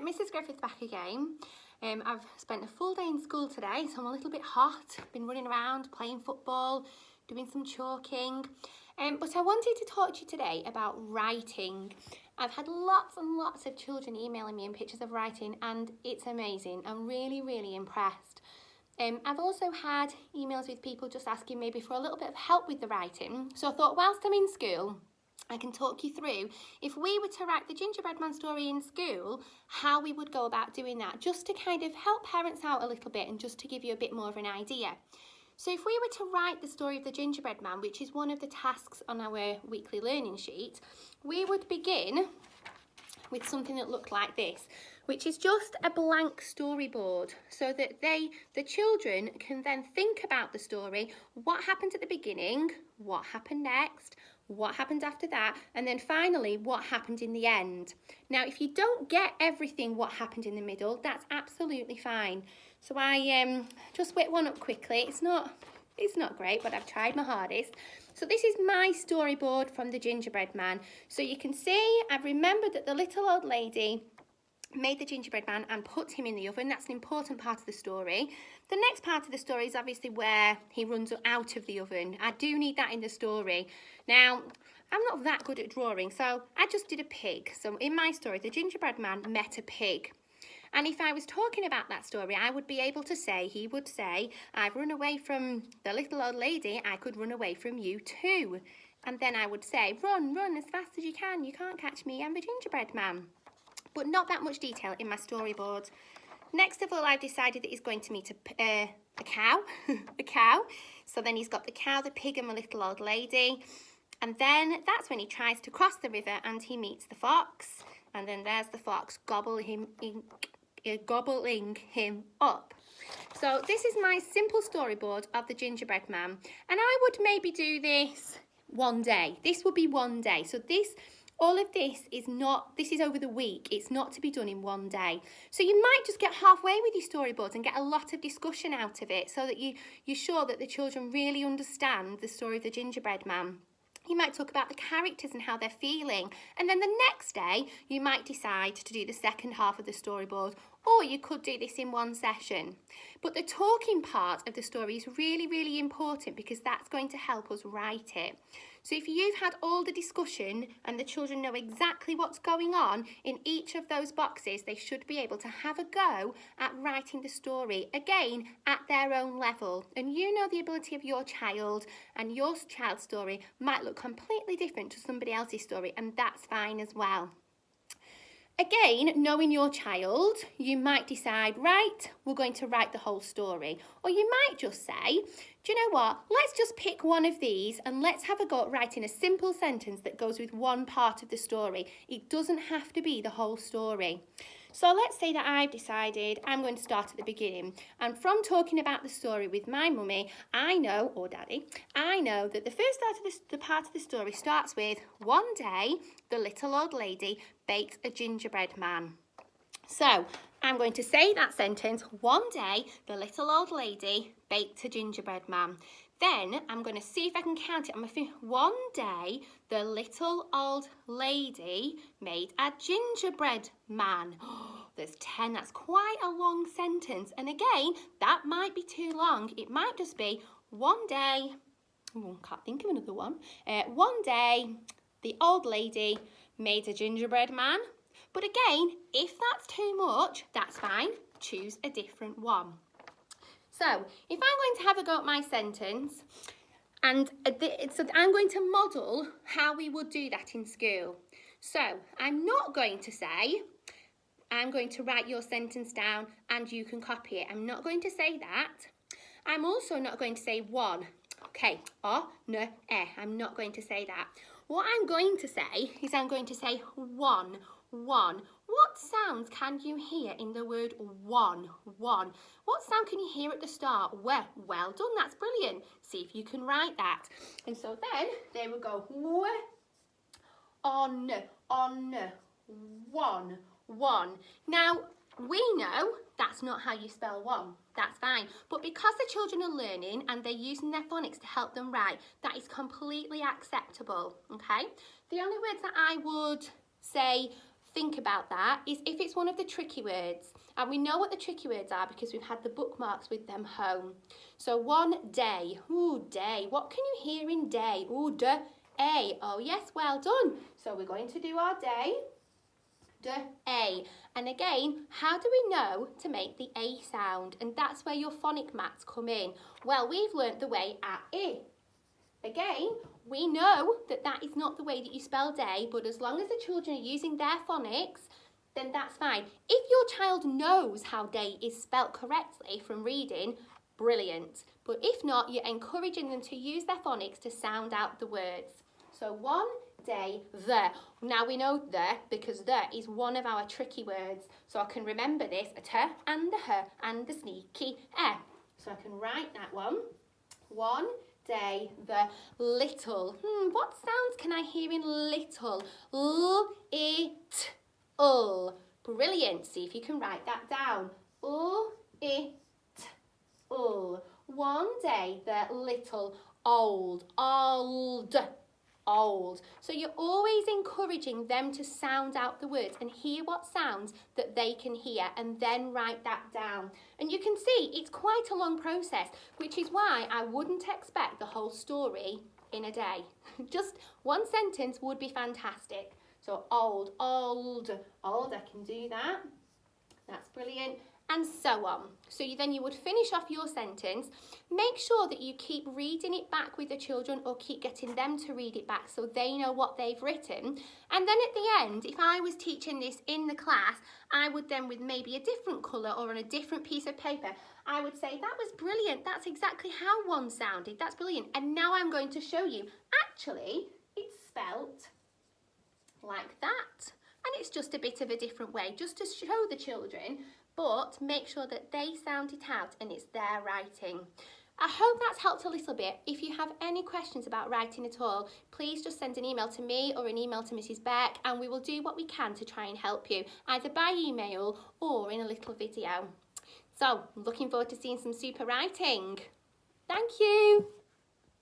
Mrs. Griffith back again. I've spent a full day in school today, so I'm a little bit hot. Been running around, playing football, doing some chalking. But I wanted to talk to you today about writing. I've had lots and lots of children emailing me in pictures of writing, and it's amazing. I'm really, really impressed. I've also had emails with people just asking maybe for a little bit of help with the writing. So I thought, whilst I'm in school, I can talk you through, if we were to write the Gingerbread Man story in school, how we would go about doing that, just to kind of help parents out a little bit and just to give you a bit more of an idea. So if we were to write the story of the Gingerbread Man, which is one of the tasks on our weekly learning sheet, we would begin with something that looked like this, which is just a blank storyboard, so that the children can then think about the story, what happened at the beginning, what happened next, what happened after that, and then finally what happened in the end. Now, if you don't get everything what happened in the middle, that's absolutely fine. So I just whip one up quickly. It's not great, but I've tried my hardest. So this is my storyboard from the Gingerbread Man. So you can see I've remembered that the little old lady made the gingerbread man and put him in the oven. That's an important part of the story. The next part of the story is obviously where he runs out of the oven. I do need that in the story. Now, I'm not that good at drawing, so I just did a pig. So in my story, the gingerbread man met a pig. And if I was talking about that story, I would be able to say, he would say, I've run away from the little old lady, I could run away from you too. And then I would say, run, run as fast as you can't catch me, I'm the gingerbread man. But not that much detail in my storyboard. Next of all, I've decided that he's going to meet a cow, a cow. So then he's got the cow, the pig and the little old lady. And then that's when he tries to cross the river and he meets the fox. And then there's the fox gobbling him up. So this is my simple storyboard of the Gingerbread Man. And I would maybe do this one day. This would be one day. So all of this is over the week. It's not to be done in one day. So you might just get halfway with your storyboards and get a lot of discussion out of it, so that you're sure that the children really understand the story of the Gingerbread Man. You might talk about the characters and how they're feeling. And then the next day, you might decide to do the second half of the storyboard, or you could do this in one session. But the talking part of the story is really, really important, because that's going to help us write it. So if you've had all the discussion and the children know exactly what's going on in each of those boxes, they should be able to have a go at writing the story, again, at their own level. And you know the ability of your child, and your child's story might look completely different to somebody else's story, and that's fine as well. Again, knowing your child, you might decide, right, we're going to write the whole story. Or you might just say, do you know what, let's just pick one of these and let's have a go at writing a simple sentence that goes with one part of the story. It doesn't have to be the whole story. So let's say that I've decided I'm going to start at the beginning. And from talking about the story with my mummy, I know, or daddy, I know that the first part of the story starts with, one day, the little old lady baked a gingerbread man. So I'm going to say that sentence, one day, the little old lady baked a gingerbread man. Then I'm going to see if I can count it on my finger. One day, the little old lady made a gingerbread man. Oh, there's 10. That's quite a long sentence. And again, that might be too long. It might just be one day. Oh, can't think of another one. One day, the old lady made a gingerbread man. But again, if that's too much, that's fine. Choose a different one. So, if I'm going to have a go at my sentence, and so I'm going to model how we would do that in school. So, I'm not going to say, I'm going to write your sentence down and you can copy it. I'm not going to say that. I'm also not going to say one. Okay, I'm not going to say that. What I'm going to say is I'm going to say one. What sounds can you hear in the word one? What sound can you hear at the start? Well done, that's brilliant. See if you can write that. And so then they will go on, one. Now, we know that's not how you spell one. That's fine. But because the children are learning and they're using their phonics to help them write, that is completely acceptable, okay? The only words that I would say think about that is if it's one of the tricky words. And we know what the tricky words are because we've had the bookmarks with them home. So one day. Ooh, day. What can you hear in day? Ooh, a. Oh, yes, well done. So we're going to do our day. A. And again, how do we know to make the A sound? And that's where your phonic mats come in. Well, we've learnt the way at I. Again, we know that that is not the way that you spell day, but as long as the children are using their phonics, then that's fine. If your child knows how day is spelt correctly from reading, brilliant. But if not, you're encouraging them to use their phonics to sound out the words. So one day, the. Now we know the because the is one of our tricky words. So I can remember this, a t and a h and a sneaky e. So I can write that one. One day, the little. What sounds can I hear in little? L, it, ul. Brilliant. See if you can write that down. L, it, ul. One day, the little old, old. Old. So you're always encouraging them to sound out the words and hear what sounds that they can hear and then write that down. And you can see it's quite a long process, which is why I wouldn't expect the whole story in a day. Just one sentence would be fantastic. So old, old, old, I can do that. That's brilliant. And so on. So you would finish off your sentence. Make sure that you keep reading it back with the children or keep getting them to read it back so they know what they've written. And then at the end, if I was teaching this in the class, I would then with maybe a different colour or on a different piece of paper, I would say, that was brilliant. That's exactly how one sounded. That's brilliant. And now I'm going to show you. Actually, it's spelt like that. And it's just a bit of a different way, just to show the children, but make sure that they sound it out and it's their writing. I hope that's helped a little bit. If you have any questions about writing at all, please just send an email to me or an email to Mrs. Beck and we will do what we can to try and help you, either by email or in a little video. So, looking forward to seeing some super writing. Thank you.